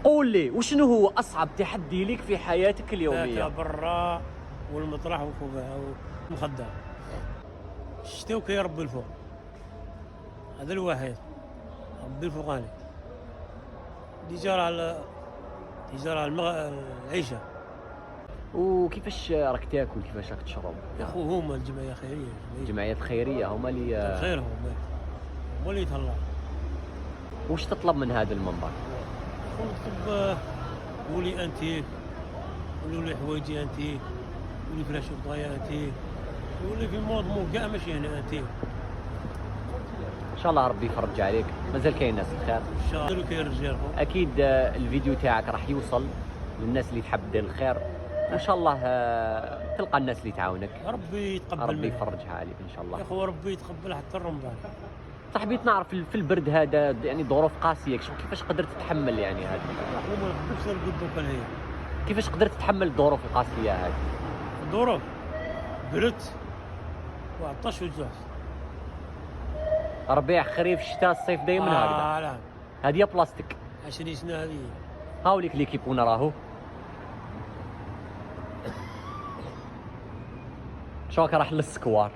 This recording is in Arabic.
قول لي وشنو هو اصعب تحدي لك في حياتك اليوميه؟ برا والمطرح وفوقها والمخدة. الشتاء وكيربي الفوق، هذا الواحد ربي الفوقاني اللي جرى على العيشة. وكيفاش راك تاكل، كيفاش راك تشرب؟ يا خو هما الجمعية خيرية، الجمعيات الخيريه هما اللي خيرهم هما اللي يتهلا. واش تطلب من هذا المنبر؟ نطلب قولي انت، قولوا لي حوايجي انت، قولي فلاش بغايا انت، قولي في مو كاع ماشي هنا انت. ان شاء الله ربي يفرج عليك، مازال كاين ناس الخير ان شاء الله كاين رجال. اكيد. الفيديو تاعك راح يوصل للناس اللي تحب دير الخير، وان شاء الله تلقى الناس اللي تعاونك. ربي يتقبل ربي منك. يفرجها عليك ان شاء الله. يا خو ربي يتقبل حتى رمضان. صاحبي نعرف في البرد هذا يعني ظروف قاسيه، كيفاش قدرت تتحمل يعني هذا؟ هما نقدرش نقول دوكا هي كيفاش قدرت تتحمل الظروف القاسيه هذه؟ الظروف برد وعطش وجوع. ربيع خريف شتاء الصيف دايما هكذا. لا هذه يا بلاستيك. 20 سنه هذه. هاوليك ليكيب ونراهو. شوك راح للسكوار.